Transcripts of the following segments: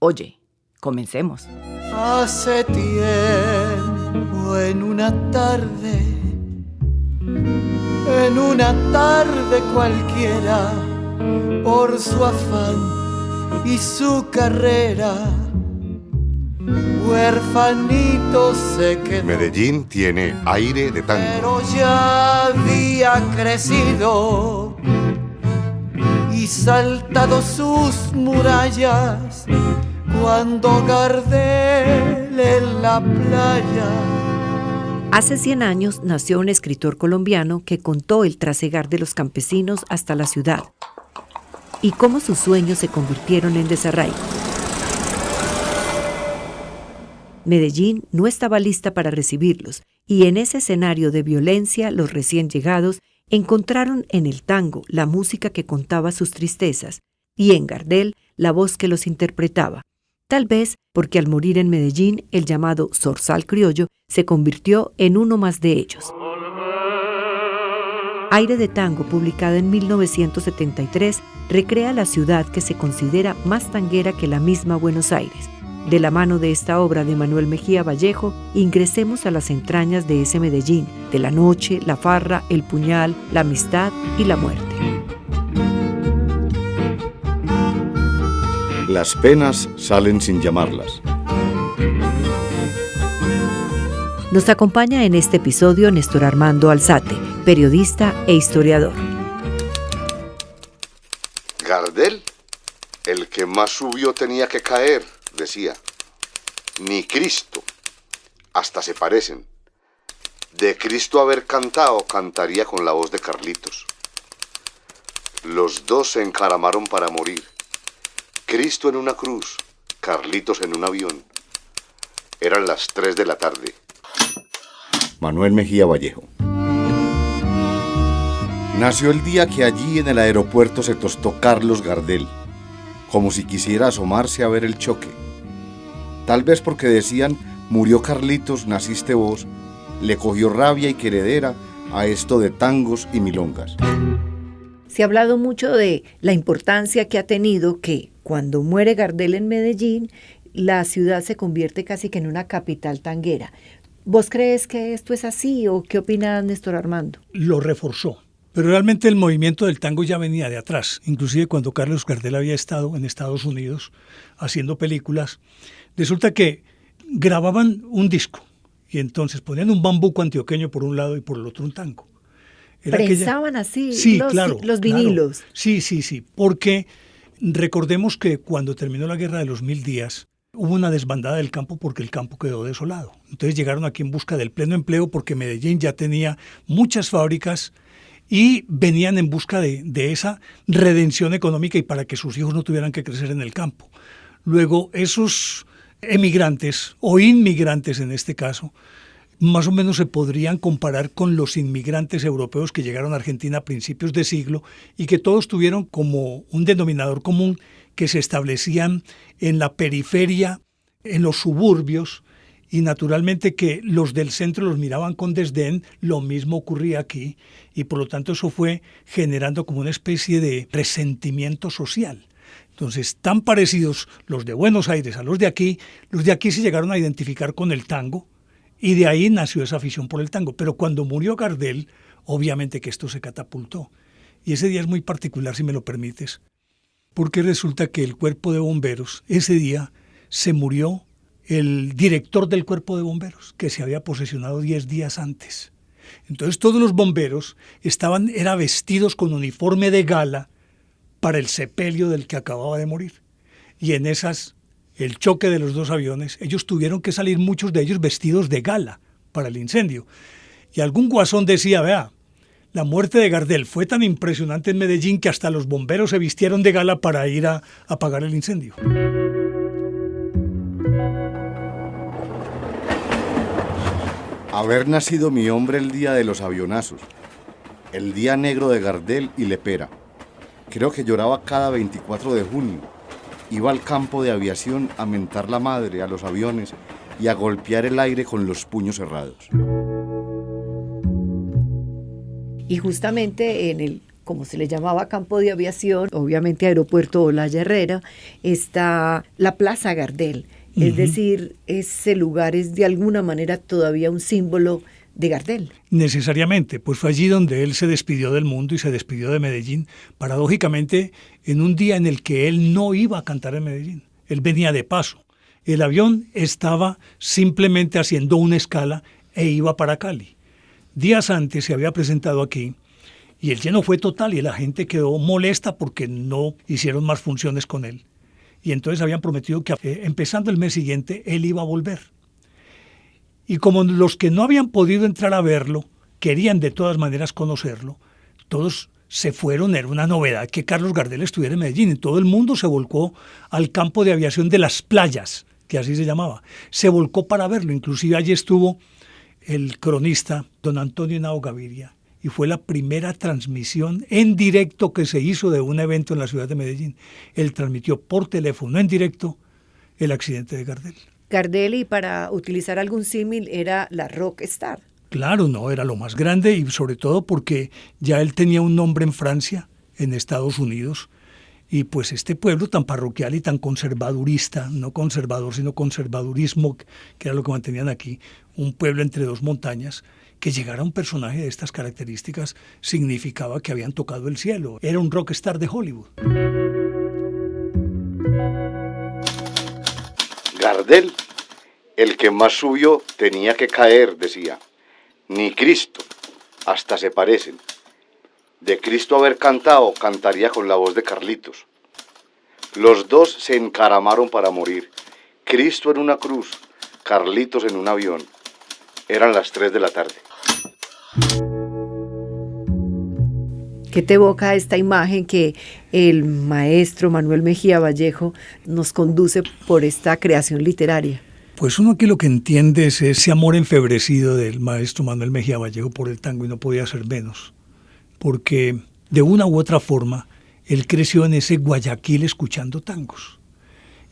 Oye, comencemos. Hace tiempo en una tarde cualquiera, por su afán y su carrera, huerfanito se quedó. Medellín tiene aire de tango. Pero ya había crecido y saltado sus murallas cuando Gardel en la playa. Hace 100 años nació un escritor colombiano que contó el trasegar de los campesinos hasta la ciudad y cómo sus sueños se convirtieron en desarraigo. Medellín no estaba lista para recibirlos y en ese escenario de violencia los recién llegados encontraron en el tango la música que contaba sus tristezas y en Gardel la voz que los interpretaba. Tal vez porque al morir en Medellín el llamado zorzal criollo se convirtió en uno más de ellos. Aire de Tango, publicado en 1973, recrea la ciudad que se considera más tanguera que la misma Buenos Aires. De la mano de esta obra de Manuel Mejía Vallejo, ingresemos a las entrañas de ese Medellín, de la noche, la farra, el puñal, la amistad y la muerte. Las penas salen sin llamarlas. Nos acompaña en este episodio Néstor Armando Alzate, periodista e historiador. Gardel, el que más subió tenía que caer, decía. Ni Cristo, hasta se parecen. De Cristo haber cantado, cantaría con la voz de Carlitos. Los dos se encaramaron para morir. Cristo en una cruz, Carlitos en un avión. Eran las 3 de la tarde. Manuel Mejía Vallejo. Nació el día que allí en el aeropuerto se tostó Carlos Gardel, como si quisiera asomarse a ver el choque. Tal vez porque decían, murió Carlitos, naciste vos, le cogió rabia y queredera a esto de tangos y milongas. Se ha hablado mucho de la importancia que ha tenido que cuando muere Gardel en Medellín, la ciudad se convierte casi que en una capital tanguera. ¿Vos crees que esto es así o qué opina Néstor Armando? Lo reforzó, pero realmente el movimiento del tango ya venía de atrás. Inclusive cuando Carlos Gardel había estado en Estados Unidos haciendo películas, resulta que grababan un disco y entonces ponían un bambuco antioqueño por un lado y por el otro un tango. Prensaban así sí, los vinilos. Claro. Sí, porque recordemos que cuando terminó la Guerra de los 1000 días, hubo una desbandada del campo porque el campo quedó desolado. Entonces llegaron aquí en busca del pleno empleo porque Medellín ya tenía muchas fábricas y venían en busca de esa redención económica y para que sus hijos no tuvieran que crecer en el campo. Luego esos emigrantes o inmigrantes en este caso, más o menos se podrían comparar con los inmigrantes europeos que llegaron a Argentina a principios de siglo y que todos tuvieron como un denominador común que se establecían en la periferia, en los suburbios, y naturalmente que los del centro los miraban con desdén. Lo mismo ocurría aquí y por lo tanto eso fue generando como una especie de resentimiento social. Entonces, tan parecidos los de Buenos Aires a los de aquí se llegaron a identificar con el tango y de ahí nació esa afición por el tango. Pero cuando murió Gardel, obviamente que esto se catapultó. Y ese día es muy particular, si me lo permites, porque resulta que el cuerpo de bomberos, ese día se murió el director del cuerpo de bomberos, que se había posesionado 10 días antes. Entonces todos los bomberos estaban vestidos con uniforme de gala para el sepelio del que acababa de morir. Y en el choque de los dos aviones, ellos tuvieron que salir muchos de ellos vestidos de gala para el incendio. Y algún guasón decía, vea, la muerte de Gardel fue tan impresionante en Medellín que hasta los bomberos se vistieron de gala para ir a apagar el incendio. Haber nacido mi hombre el día de los avionazos, el día negro de Gardel y Lepera. Creo que lloraba cada 24 de junio. Iba al campo de aviación a mentar la madre a los aviones y a golpear el aire con los puños cerrados. Y justamente en el como se le llamaba campo de aviación, obviamente Aeropuerto Olaya Herrera, está la Plaza Gardel. Es decir, ese lugar es de alguna manera todavía un símbolo de Gardel. Necesariamente, pues fue allí donde él se despidió del mundo y se despidió de Medellín, paradójicamente en un día en el que él no iba a cantar en Medellín, él venía de paso. El avión estaba simplemente haciendo una escala e iba para Cali. Días antes se había presentado aquí y el lleno fue total y la gente quedó molesta porque no hicieron más funciones con él. Y entonces habían prometido que empezando el mes siguiente él iba a volver. Y como los que no habían podido entrar a verlo querían de todas maneras conocerlo, todos se fueron. Era una novedad que Carlos Gardel estuviera en Medellín y todo el mundo se volcó al campo de aviación de Las Playas, que así se llamaba. Se volcó para verlo, inclusive allí estuvo el cronista don Antonio Henao Gaviria y fue la primera transmisión en directo que se hizo de un evento en la ciudad de Medellín. Él transmitió por teléfono en directo el accidente de Gardel. Gardel, y para utilizar algún símil, era la rock star. Claro, no, era lo más grande y sobre todo porque ya él tenía un nombre en Francia, en Estados Unidos, y pues este pueblo tan parroquial y tan conservadurista, no conservador, sino conservadurismo, que era lo que mantenían aquí, un pueblo entre dos montañas, que llegara un personaje de estas características significaba que habían tocado el cielo. Era un rockstar de Hollywood. Gardel, el que más subió tenía que caer, decía. Ni Cristo, hasta se parecen. De Cristo haber cantado, cantaría con la voz de Carlitos. Los dos se encaramaron para morir. Cristo en una cruz, Carlitos en un avión. Eran las 3 de la tarde. ¿Qué te evoca esta imagen que el maestro Manuel Mejía Vallejo nos conduce por esta creación literaria? Pues uno aquí lo que entiende es ese amor enfebrecido del maestro Manuel Mejía Vallejo por el tango y no podía ser menos, porque de una u otra forma él creció en ese Guayaquil escuchando tangos.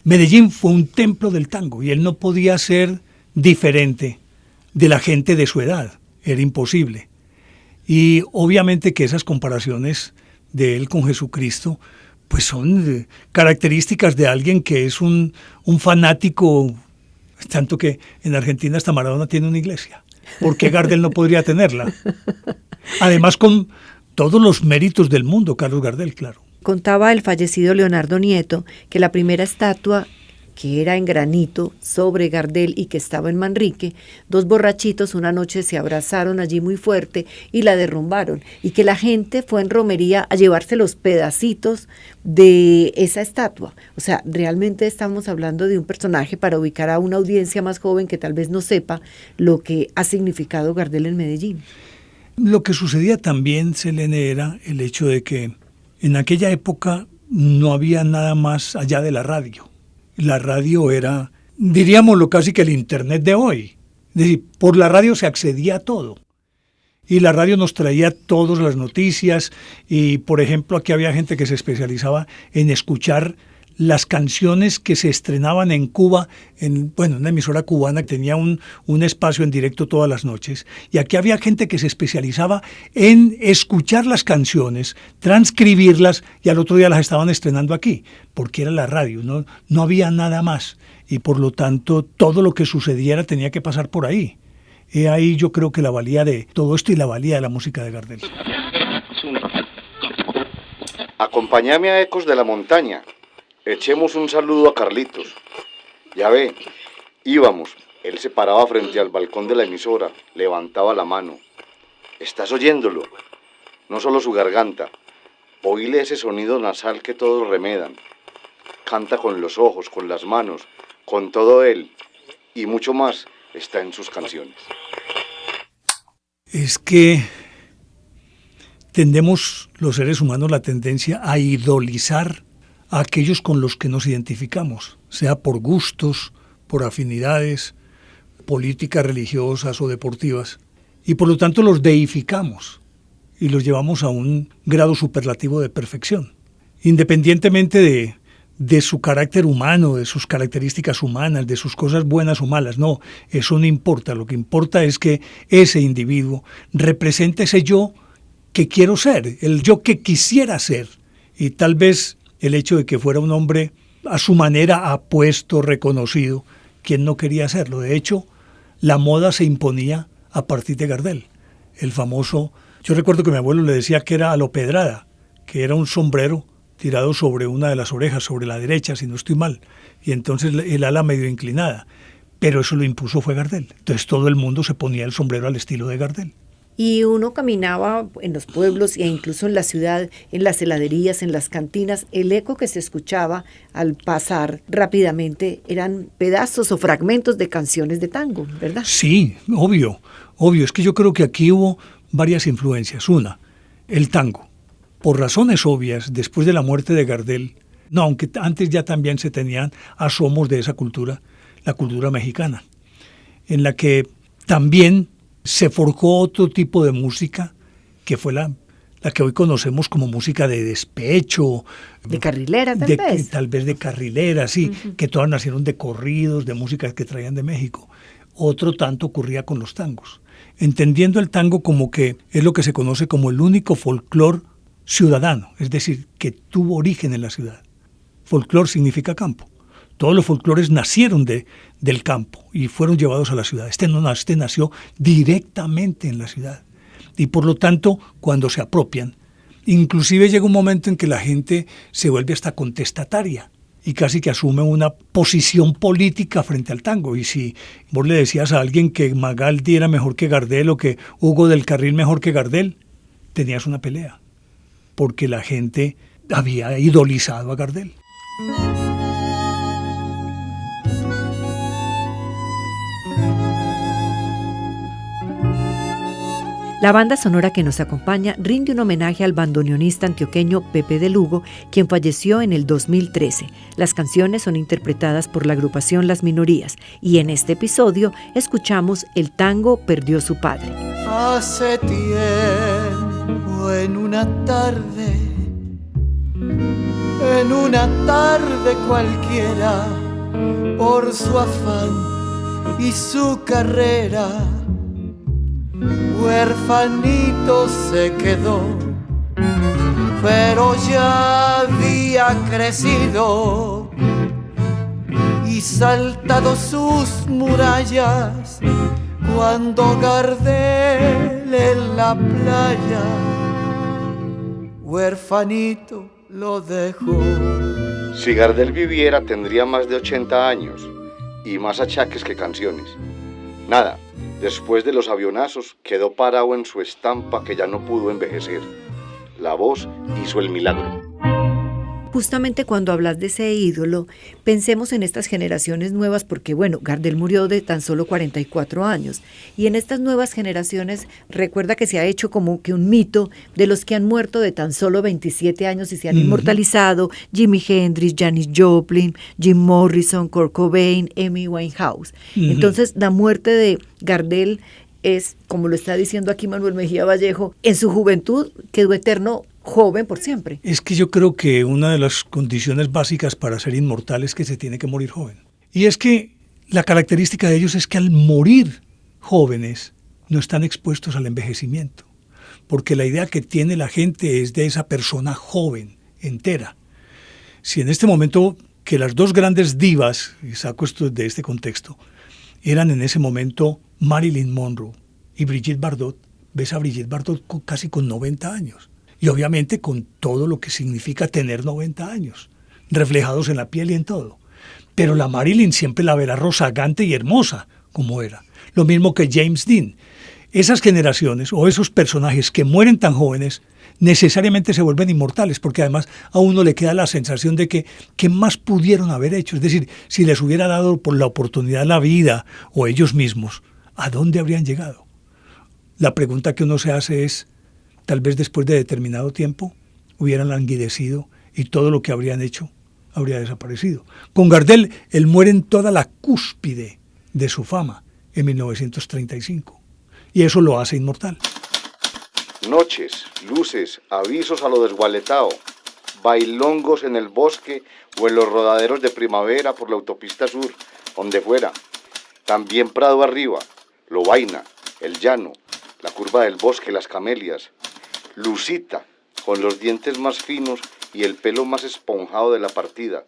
Medellín fue un templo del tango y él no podía ser diferente de la gente de su edad, era imposible. Y obviamente que esas comparaciones de él con Jesucristo pues son características de alguien que es un fanático, tanto que en Argentina hasta Maradona tiene una iglesia. ¿Por qué Gardel no podría tenerla? Además con todos los méritos del mundo, Carlos Gardel, claro. Contaba el fallecido Leonardo Nieto que la primera estatua, que era en granito sobre Gardel y que estaba en Manrique, dos borrachitos una noche se abrazaron allí muy fuerte y la derrumbaron, y que la gente fue en romería a llevarse los pedacitos de esa estatua. O sea, realmente estamos hablando de un personaje para ubicar a una audiencia más joven que tal vez no sepa lo que ha significado Gardel en Medellín. Lo que sucedía también, Selene, era el hecho de que en aquella época no había nada más allá de la radio. La radio era, diríamoslo, casi que el internet de hoy. Es decir, por la radio se accedía a todo. Y la radio nos traía todas las noticias y, por ejemplo, aquí había gente que se especializaba en escuchar las canciones que se estrenaban en Cuba, una emisora cubana que tenía un espacio en directo todas las noches. Y aquí había gente que se especializaba en escuchar las canciones, transcribirlas y al otro día las estaban estrenando aquí, porque era la radio, no había nada más. Y por lo tanto, todo lo que sucediera tenía que pasar por ahí. Y ahí yo creo que la valía de todo esto y la valía de la música de Gardel. Acompáñame a Ecos de la Montaña. Echemos un saludo a Carlitos. Ya ve, íbamos. Él se paraba frente al balcón de la emisora, levantaba la mano. ¿Estás oyéndolo? No solo su garganta. Oíle ese sonido nasal que todos remedan. Canta con los ojos, con las manos, con todo él. Y mucho más está en sus canciones. Es que tendemos los seres humanos la tendencia a idolizar a aquellos con los que nos identificamos, sea por gustos, por afinidades, políticas religiosas o deportivas, y por lo tanto los deificamos y los llevamos a un grado superlativo de perfección, independientemente de su carácter humano, de sus características humanas, de sus cosas buenas o malas. No, eso no importa. Lo que importa es que ese individuo represente ese yo que quiero ser, el yo que quisiera ser. Y tal vez el hecho de que fuera un hombre a su manera apuesto, reconocido, quien no quería hacerlo. De hecho, la moda se imponía a partir de Gardel, el famoso. Yo recuerdo que mi abuelo le decía que era alopedrada, que era un sombrero tirado sobre una de las orejas, sobre la derecha, si no estoy mal, y entonces el ala medio inclinada. Pero eso lo impuso fue Gardel. Entonces todo el mundo se ponía el sombrero al estilo de Gardel. Y uno caminaba en los pueblos e incluso en la ciudad, en las heladerías, en las cantinas, el eco que se escuchaba al pasar rápidamente eran pedazos o fragmentos de canciones de tango, ¿verdad? Sí, obvio. Es que yo creo que aquí hubo varias influencias. Una, el tango. Por razones obvias, después de la muerte de Gardel, no, aunque antes ya también se tenían asomos de esa cultura, la cultura mexicana, en la que también se forjó otro tipo de música que fue la que hoy conocemos como música de despecho. De carrilera, Tal vez de carrilera, sí, que todas nacieron de corridos, de música que traían de México. Otro tanto ocurría con los tangos, entendiendo el tango como que es lo que se conoce como el único folclor ciudadano, es decir, que tuvo origen en la ciudad. Folclor significa campo. Todos los folclores nacieron del campo y fueron llevados a la ciudad. Este nació directamente en la ciudad. Y por lo tanto, cuando se apropian, inclusive llega un momento en que la gente se vuelve hasta contestataria y casi que asume una posición política frente al tango. Y si vos le decías a alguien que Magaldi era mejor que Gardel o que Hugo del Carril mejor que Gardel, tenías una pelea, porque la gente había idolizado a Gardel. La banda sonora que nos acompaña rinde un homenaje al bandoneonista antioqueño Pepe de Lugo, quien falleció en el 2013. Las canciones son interpretadas por la agrupación Las Minorías y en este episodio escuchamos El tango perdió su padre. Hace tiempo en una tarde cualquiera, por su afán y su carrera, huerfanito se quedó, pero ya había crecido y saltado sus murallas cuando Gardel en la playa, huerfanito lo dejó. Si Gardel viviera tendría más de 80 años y más achaques que canciones. Nada. Después de los avionazos, quedó parado en su estampa que ya no pudo envejecer. La voz hizo el milagro. Justamente cuando hablas de ese ídolo, pensemos en estas generaciones nuevas, porque bueno, Gardel murió de tan solo 44 años, y en estas nuevas generaciones recuerda que se ha hecho como que un mito de los que han muerto de tan solo 27 años y se han inmortalizado: Jimi Hendrix, Janis Joplin, Jim Morrison, Kurt Cobain, Amy Winehouse. Entonces, la muerte de Gardel es, como lo está diciendo aquí Manuel Mejía Vallejo, en su juventud quedó eterno, joven por siempre. Es que yo creo que una de las condiciones básicas para ser inmortal es que se tiene que morir joven. Y es que la característica de ellos es que al morir jóvenes no están expuestos al envejecimiento, porque la idea que tiene la gente es de esa persona joven, entera. Si en este momento que las dos grandes divas, y saco esto de este contexto, eran en ese momento Marilyn Monroe y Brigitte Bardot, ves a Brigitte Bardot casi con 90 años. Y obviamente con todo lo que significa tener 90 años, reflejados en la piel y en todo. Pero la Marilyn siempre la verá rozagante y hermosa, como era. Lo mismo que James Dean. Esas generaciones o esos personajes que mueren tan jóvenes necesariamente se vuelven inmortales, porque además a uno le queda la sensación de que ¿qué más pudieron haber hecho? Es decir, si les hubiera dado por la oportunidad la vida o ellos mismos, ¿a dónde habrían llegado? La pregunta que uno se hace es, tal vez después de determinado tiempo hubieran languidecido y todo lo que habrían hecho habría desaparecido. Con Gardel, él muere en toda la cúspide de su fama en 1935 y eso lo hace inmortal. Noches, luces, avisos a lo desgualetao, bailongos en el bosque o en los rodaderos de primavera por la autopista sur, donde fuera. También Prado arriba, Lovaina, el llano, la curva del bosque, las camelias. Lucita, con los dientes más finos y el pelo más esponjado de la partida,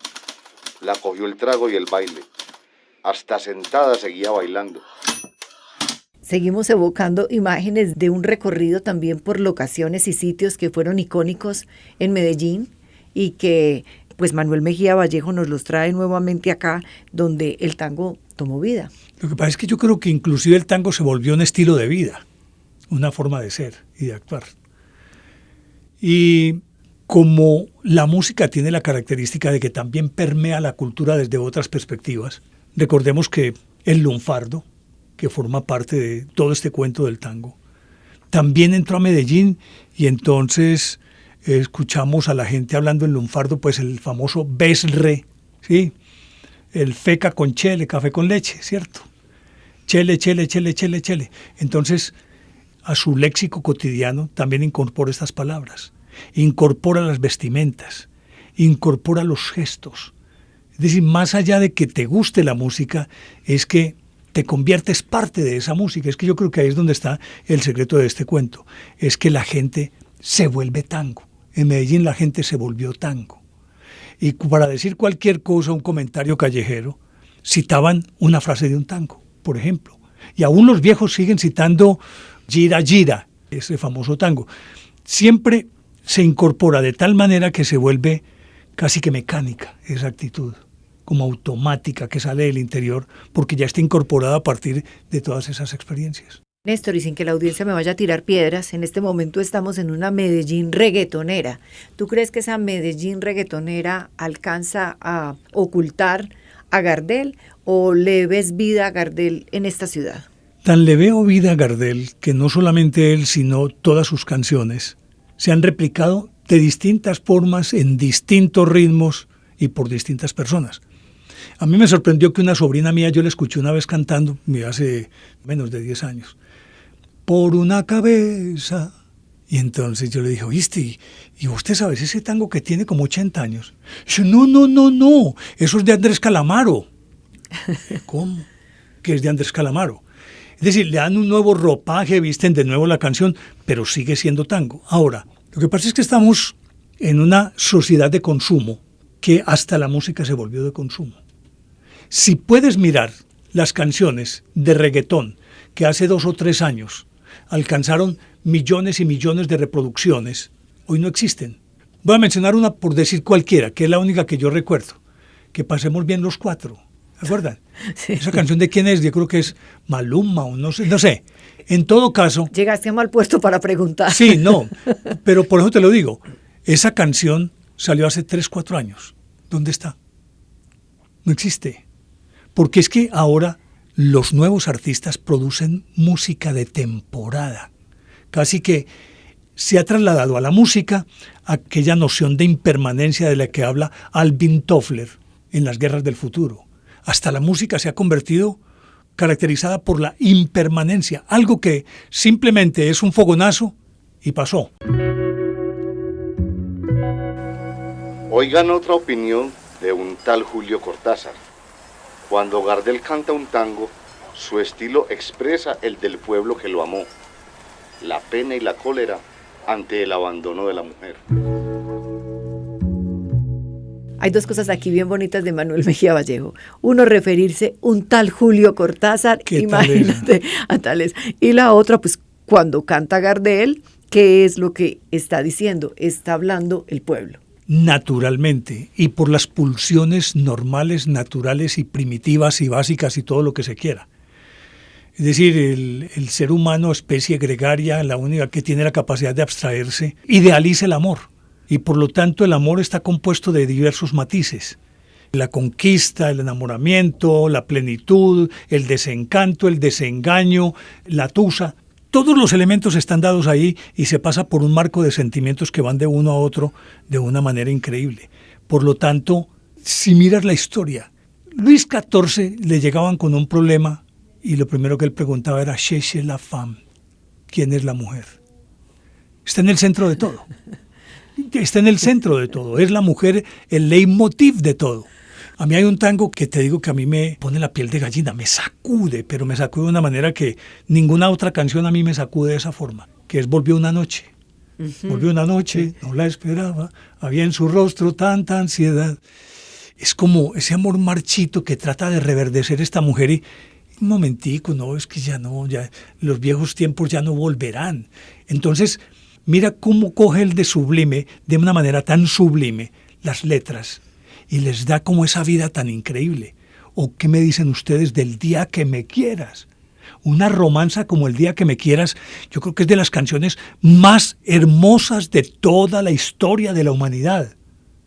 la cogió el trago y el baile. Hasta sentada seguía bailando. Seguimos evocando imágenes de un recorrido también por locaciones y sitios que fueron icónicos en Medellín y que pues Manuel Mejía Vallejo nos los trae nuevamente acá, donde el tango tomó vida. Lo que pasa es que yo creo que inclusive el tango se volvió un estilo de vida, una forma de ser y de actuar. Y como la música tiene la característica de que también permea la cultura desde otras perspectivas, recordemos que el lunfardo, que forma parte de todo este cuento del tango, también entró a Medellín y entonces escuchamos a la gente hablando en lunfardo, pues el famoso besre, ¿sí? El feca con chele, café con leche, ¿cierto? Chele, chele, chele, chele, chele. Entonces, a su léxico cotidiano también incorpora estas palabras, incorpora las vestimentas, incorpora los gestos. Es decir, más allá de que te guste la música, es que te conviertes parte de esa música. Es que yo creo que ahí es donde está el secreto de este cuento. Es que la gente se vuelve tango. En Medellín la gente se volvió tango. Y para decir cualquier cosa, un comentario callejero, citaban una frase de un tango, por ejemplo. Y aún los viejos siguen citando Gira Gira, ese famoso tango. Siempre se incorpora de tal manera que se vuelve casi que mecánica esa actitud, como automática que sale del interior, porque ya está incorporada a partir de todas esas experiencias. Néstor, y sin que la audiencia me vaya a tirar piedras, en este momento estamos en una Medellín reggaetonera. ¿Tú crees que esa Medellín reggaetonera alcanza a ocultar a Gardel o le ves vida a Gardel en esta ciudad? Tan le veo vida a Gardel que no solamente él, sino todas sus canciones se han replicado de distintas formas, en distintos ritmos y por distintas personas. A mí me sorprendió que una sobrina mía, yo la escuché una vez cantando, hace menos de 10 años, por una cabeza. Y entonces yo le dije, ¿oíste? ¿Y usted sabe ese tango que tiene como 80 años? Y yo, no, eso es de Andrés Calamaro. ¿Cómo? Que es de Andrés Calamaro. Es decir, le dan un nuevo ropaje, visten de nuevo la canción, pero sigue siendo tango. Ahora, lo que pasa es que estamos en una sociedad de consumo, que hasta la música se volvió de consumo. Si puedes mirar las canciones de reggaetón que hace 2 o 3 años alcanzaron millones y millones de reproducciones, hoy no existen. Voy a mencionar una por decir cualquiera, que es la única que yo recuerdo, que pasemos bien los 4. ¿Se acuerdan? Sí. ¿Esa canción de quién es? Yo creo que es Maluma o no sé. En todo caso... Llegaste a mal puesto para preguntar. Sí, no, pero por eso te lo digo. Esa canción salió hace 3, 4 años. ¿Dónde está? No existe. Porque es que ahora los nuevos artistas producen música de temporada. Casi que se ha trasladado a la música aquella noción de impermanencia de la que habla Alvin Toffler en Las Guerras del Futuro. Hasta la música se ha convertido caracterizada por la impermanencia, algo que simplemente es un fogonazo y pasó. Oigan otra opinión de un tal Julio Cortázar. Cuando Gardel canta un tango, su estilo expresa el del pueblo que lo amó, la pena y la cólera ante el abandono de la mujer. Hay 2 cosas aquí bien bonitas de Manuel Mejía Vallejo. Uno, referirse un tal Julio Cortázar, imagínate, a tales. Y la otra, pues cuando canta Gardel, ¿qué es lo que está diciendo? Está hablando el pueblo. Naturalmente, y por las pulsiones normales, naturales y primitivas y básicas y todo lo que se quiera. Es decir, el ser humano, especie gregaria, la única que tiene la capacidad de abstraerse, idealiza el amor. Y por lo tanto el amor está compuesto de diversos matices. La conquista, el enamoramiento, la plenitud, el desencanto, el desengaño, la tusa. Todos los elementos están dados ahí y se pasa por un marco de sentimientos que van de uno a otro de una manera increíble. Por lo tanto, si miras la historia, Luis XIV le llegaban con un problema y lo primero que él preguntaba era «Cherchez la femme», ¿quién es la mujer? Está en el centro de todo. Está en el centro de todo. Es la mujer el leitmotiv de todo. A mí hay un tango que te digo que a mí me pone la piel de gallina, me sacude, pero me sacude de una manera que ninguna otra canción a mí me sacude de esa forma, que es Volvió una noche. Volvió una noche, no la esperaba, había en su rostro tanta ansiedad. Es como ese amor marchito que trata de reverdecer esta mujer y un momentico, no, es que ya no, ya los viejos tiempos ya no volverán. Entonces, mira cómo coge el de sublime, de una manera tan sublime, las letras y les da como esa vida tan increíble. ¿O qué me dicen ustedes del Día que me quieras? Una romanza como El Día que me quieras, yo creo que es de las canciones más hermosas de toda la historia de la humanidad.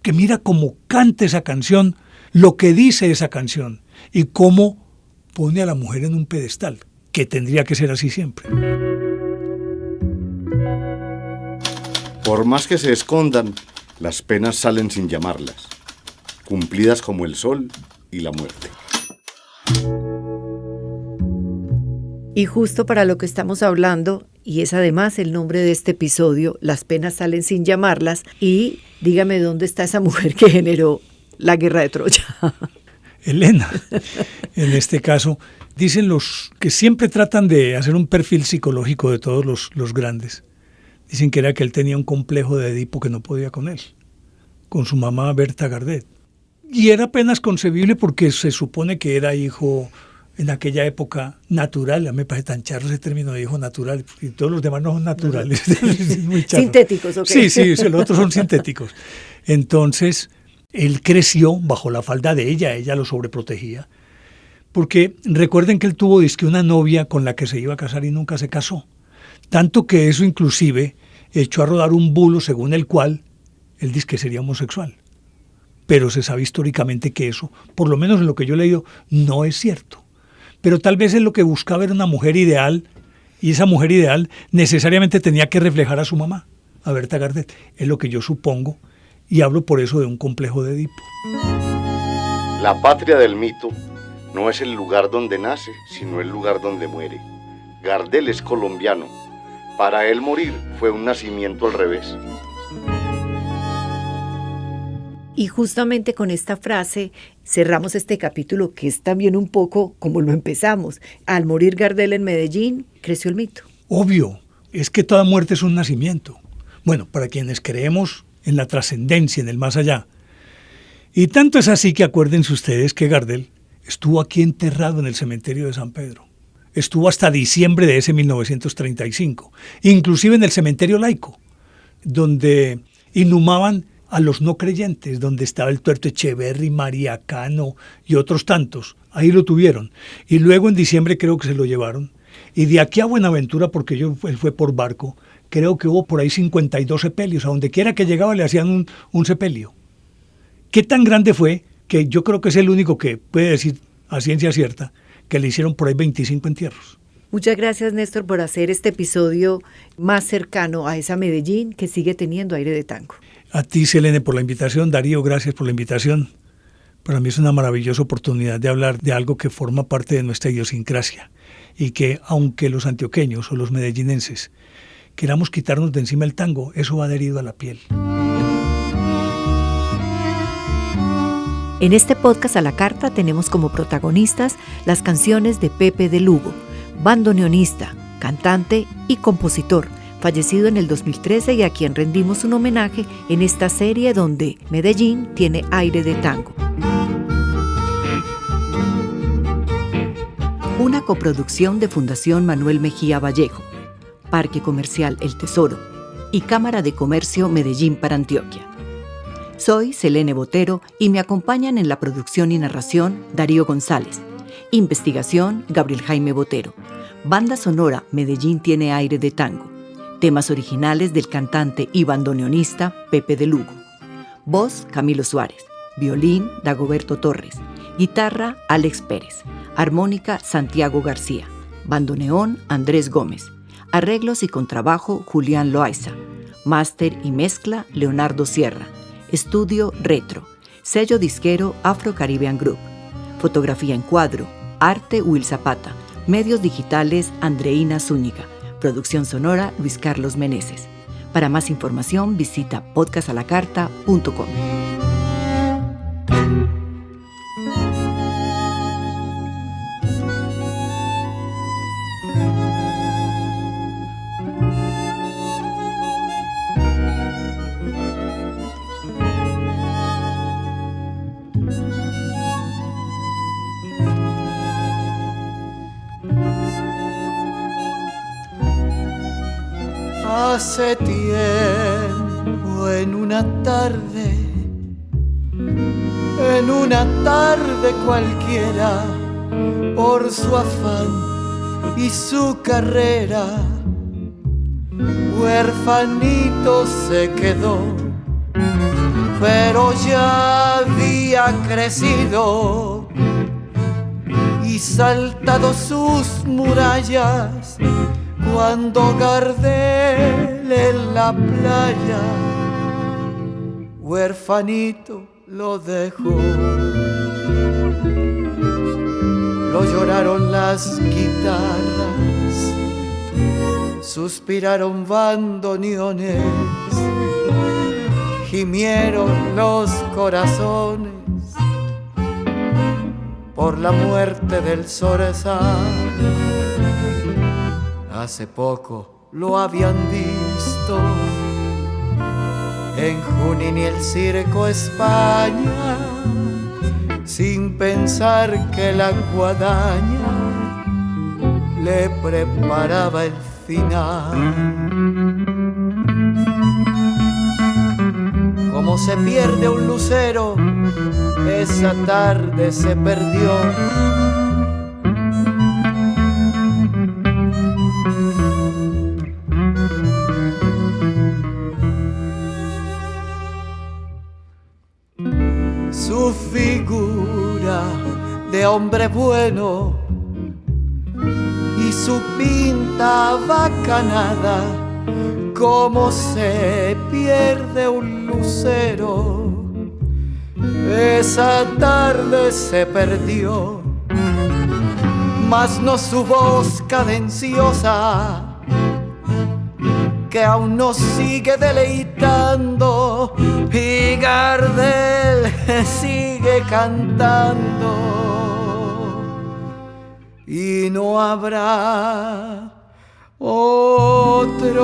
Que mira cómo canta esa canción, lo que dice esa canción y cómo pone a la mujer en un pedestal, que tendría que ser así siempre. Por más que se escondan, las penas salen sin llamarlas, cumplidas como el sol y la muerte. Y justo para lo que estamos hablando, y es además el nombre de este episodio, Las penas salen sin llamarlas, y dígame dónde está esa mujer que generó la guerra de Troya. Helena, en este caso, dicen los que siempre tratan de hacer un perfil psicológico de todos los grandes. Dicen que era que él tenía un complejo de Edipo que no podía con él, con su mamá Berta Gardet. Y era apenas concebible porque se supone que era hijo en aquella época natural. A mí me parece tan charro ese término de hijo natural, y todos los demás no son naturales. Es muy charro. Sintéticos, ¿ok? Sí, los otros son sintéticos. Entonces, él creció bajo la falda de ella lo sobreprotegía. Porque recuerden que él tuvo dizque una novia con la que se iba a casar y nunca se casó. Tanto que eso inclusive echó a rodar un bulo según el cual él dice que sería homosexual. Pero se sabe históricamente que eso, por lo menos en lo que yo he leído, no es cierto. Pero tal vez él lo que buscaba era una mujer ideal, y esa mujer ideal necesariamente tenía que reflejar a su mamá, a Berta Gardet. Es lo que yo supongo, y hablo por eso de un complejo de Edipo. La patria del mito no es el lugar donde nace, sino el lugar donde muere. Gardel es colombiano. Para él morir fue un nacimiento al revés. Y justamente con esta frase cerramos este capítulo, que es también un poco como lo empezamos. Al morir Gardel en Medellín, creció el mito. Obvio, es que toda muerte es un nacimiento. Bueno, para quienes creemos en la trascendencia, en el más allá. Y tanto es así que acuérdense ustedes que Gardel estuvo aquí enterrado en el cementerio de San Pedro. Estuvo hasta diciembre de ese 1935, inclusive en el cementerio laico, donde inhumaban a los no creyentes, donde estaba el Tuerto Echeverri, María Cano y otros tantos. Ahí lo tuvieron. Y luego en diciembre creo que se lo llevaron. Y de aquí a Buenaventura, porque él fue por barco, creo que hubo por ahí 52 sepelios. A donde quiera que llegaba le hacían un sepelio. ¿Qué tan grande fue? Que yo creo que es el único que puede decir a ciencia cierta que le hicieron por ahí 25 entierros. Muchas gracias, Néstor, por hacer este episodio más cercano a esa Medellín que sigue teniendo aire de tango. A ti, Selene, por la invitación. Darío, gracias por la invitación. Para mí es una maravillosa oportunidad de hablar de algo que forma parte de nuestra idiosincrasia y que, aunque los antioqueños o los medellinenses queramos quitarnos de encima el tango, eso va adherido a la piel. En este podcast a la carta tenemos como protagonistas las canciones de Pepe de Lugo, bandoneonista, cantante y compositor, fallecido en el 2013 y a quien rendimos un homenaje en esta serie donde Medellín tiene aire de tango. Una coproducción de Fundación Manuel Mejía Vallejo, Parque Comercial El Tesoro y Cámara de Comercio Medellín para Antioquia. Soy Selene Botero y me acompañan en la producción y narración Darío González. Investigación Gabriel Jaime Botero. Banda sonora Medellín tiene aire de tango. Temas originales del cantante y bandoneonista Pepe de Lugo. Voz Camilo Suárez. Violín Dagoberto Torres. Guitarra Alex Pérez. Armónica Santiago García. Bandoneón Andrés Gómez. Arreglos y contrabajo Julián Loaiza. Máster y mezcla Leonardo Sierra. Estudio Retro. Sello disquero Afro Caribbean Group. Fotografía en cuadro Arte Will Zapata. Medios digitales Andreina Zúñiga. Producción sonora Luis Carlos Meneses. Para más información visita podcastalacarta.com. Hace tiempo en una tarde cualquiera, por su afán y su carrera, huerfanito se quedó, pero ya había crecido y saltado sus murallas cuando Gardel en la playa huerfanito lo dejó. Lo lloraron las guitarras, suspiraron bandoneones, gimieron los corazones por la muerte del zorzal. Hace poco lo habían visto en Junín y el Circo España, sin pensar que la guadaña le preparaba el final. Como se pierde un lucero, esa tarde se perdió. Su figura de hombre bueno y su pinta bacanada, como se pierde un lucero, esa tarde se perdió. Mas no su voz cadenciosa, que aún nos sigue deleitando, y Gardel sigue cantando. Y no habrá otro